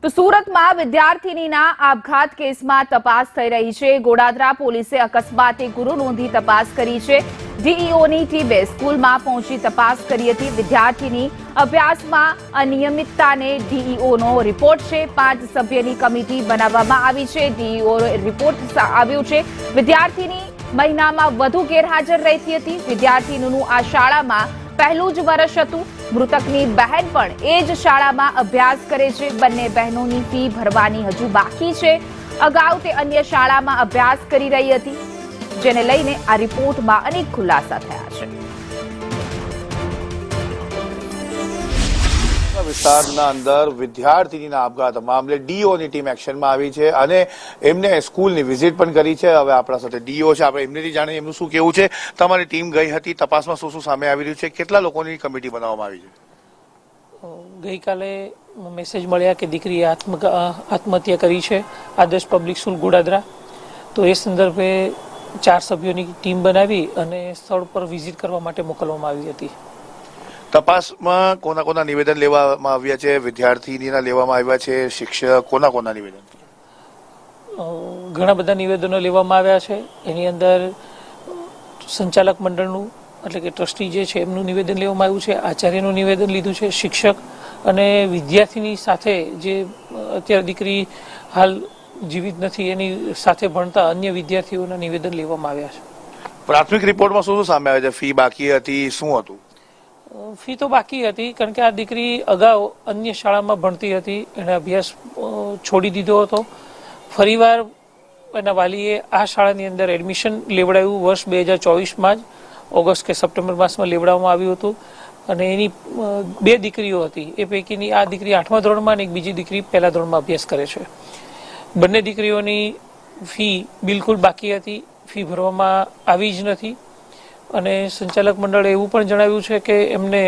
તો સુરતમાં વિદ્યાર્થીનીના આપઘાત કેસમાં તપાસ થઈ રહી છે। ગોડાદરા પોલીસે અકસ્માતે ગુનો નોંધી તપાસ કરી છે। ડીઈઓની ટીમે સ્કૂલમાં પહોંચી તપાસ કરી હતી। વિદ્યાર્થીની અભ્યાસમાં અનિયમિતતાને ડીઈઓનો રિપોર્ટ છે। 5 સભ્યની કમિટી બનાવવામાં આવી છે। ડીઈઓ રિપોર્ટ આવ્યો છે। વિદ્યાર્થીની મહિનામાં વધુ ગેરહાજર રહેતી હતી। વિદ્યાર્થીનું આ શાળામાં પહેલું જ વર્ષ હતું। મૃતકની બહેન પણ એ જ શાળામાં અભ્યાસ કરે છે। બંને બહેનોની ફી ભરવાની હજુ બાકી છે। અગાઉ તે અન્ય શાળામાં અભ્યાસ કરી રહી હતી, જેને લઈને આ રિપોર્ટમાં અનેક ખુલાસા થયા છે। વિસ્તારના અંદર વિદ્યાર્થીનીના આપઘાત મામલે ડીઓની ટીમ એક્શનમાં આવી છે અને એમને સ્કૂલની વિઝિટ પણ કરી છે। હવે આપણા સાથે ડીઓ છે, આપણે એમનેથી જાણીએ એમનું શું કેવું છે। તમારી ટીમ ગઈ હતી, તપાસમાં શું શું સામે આવી રહ્યું છે, કેટલા લોકોની કમિટી બનાવવામાં આવી છે? ગઈકાલે મેસેજ મળ્યા કે દીકરીએ આત્મહત્યા કરી છે આદર્શ પબ્લિક સ્કૂલ ગોડાદરા। તો એ સંદર્ભે 4 સભ્યોની ટીમ બનાવી અને સ્થળ પર વિઝિટ કરવા માટે મોકલવામાં આવી હતી। તપાસમાં કોના કોના નિવેદન લેવામાં આવ્યા છે? વિદ્યાર્થીનીના લેવામાં આવ્યા છે? શિક્ષક કોના નિવેદન? ઘણા બધા નિવેદનો લેવામાં આવ્યા છે। એની અંદર સંચાલક મંડળનું એટલે કે ટ્રસ્ટી જે છે એમનું નિવેદન લેવામાં આવ્યું છે, આચાર્યનું નિવેદન લીધું છે, શિક્ષક અને વિદ્યાર્થીની સાથે જે અત્યારે દીકરી હાલ જીવિત નથી એની સાથે ભણતા અન્ય વિદ્યાર્થીઓના નિવેદન લેવામાં આવ્યા છે। પ્રાથમિક રિપોર્ટમાં શું શું સામે આવે છે? ફી બાકી હતી, શું હતું? ફી તો બાકી હતી, કારણ કે આ દીકરી અગાઉ અન્ય શાળામાં ભણતી હતી, એણે અભ્યાસ છોડી દીધો હતો। ફરીવાર એના વાલીએ આ શાળાની અંદર એડમિશન લેવડાવ્યું વર્ષ 2024માં જ ઓગસ્ટ કે સપ્ટેમ્બર માસમાં લેવડાવવામાં આવ્યું હતું અને એની 2 દીકરીઓ હતી। એ પૈકીની આ દીકરી 8મા ધોરણમાં અને એક બીજી દીકરી 1લા ધોરણમાં અભ્યાસ કરે છે। બંને દીકરીઓની ફી બિલકુલ બાકી હતી, ફી ભરવામાં આવી જ નથી અને સંચાલક મંડળે એવું પણ જણાવ્યું છે કે એમને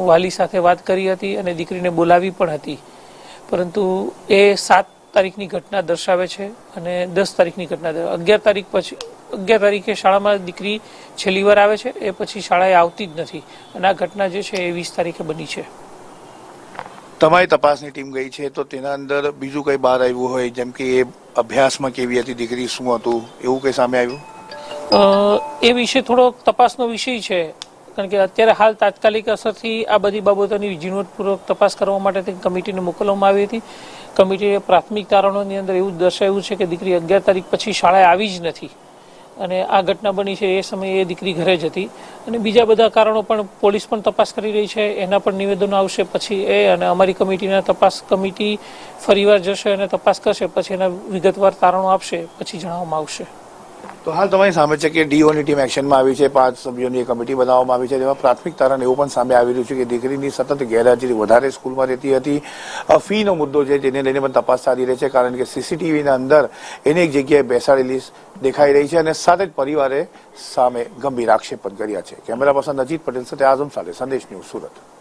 વાલી સાથે વાત કરી હતી અને દીકરીને બોલાવી પણ હતી, પરંતુ એ 7 તારીખની ઘટના દર્શાવે છે અને 10 તારીખની ઘટના 11 તારીખે શાળામાં દીકરી છેલ્લી વાર આવે છે, એ પછી શાળાએ આવતી જ નથી અને આ ઘટના જે છે એ 20 તારીખે બની છે। તમારી તપાસની ટીમ ગઈ છે તો તેના અંદર બીજું કંઈ બહાર આવ્યું હોય, જેમ કે એ અભ્યાસમાં કેવી હતી દીકરી, શું હતું, એવું કંઈ સામે આવ્યું? એ વિશે થોડો તપાસનો વિષય છે, કારણ કે અત્યારે હાલ તાત્કાલિક અસરથી આ બધી બાબતોની ઝીણવટપૂર્વક તપાસ કરવા માટે કમિટીને મોકલવામાં આવી હતી। કમિટીએ પ્રાથમિક તારણોની અંદર એવું દર્શાવ્યું છે કે દીકરી 11 તારીખ પછી શાળાએ આવી જ નથી અને આ ઘટના બની છે એ સમયે એ દીકરી ઘરે જ હતી અને બીજા બધા કારણો પણ પોલીસ પણ તપાસ કરી રહી છે, એના પણ નિવેદનો આવશે। પછી એ અને અમારી કમિટીના તપાસ કમિટી ફરીવાર જશે અને તપાસ કરશે, પછી એના વિગતવાર તારણો આપશે, પછી જણાવવામાં આવશે। તો હાલ તમારી સામે છે કે ડીઓની ટીમ એક્શનમાં આવી છે, 5 સભ્યોની કમિટી બનાવવામાં આવી છે, જેમાં પ્રાથમિક તારણ એવું પણ સામે આવી રહ્યું છે કે દીકરીની સતત ગેરહાજરી વધારે સ્કૂલમાં રહેતી હતી। ફીનો મુદ્દો છે જેને લઈને પણ તપાસ ચાલી રહી છે, કારણ કે સીસીટીવીના અંદર એને એક જગ્યાએ બેસાડેલી દેખાઈ રહી છે અને સાથે જ પરિવારે સામે ગંભીર આક્ષેપ પણ કર્યા છે। કેમેરા પર્સન અજીત પટેલ સાથે આઝમ સાથે સંદેશ ન્યૂઝ, સુરત।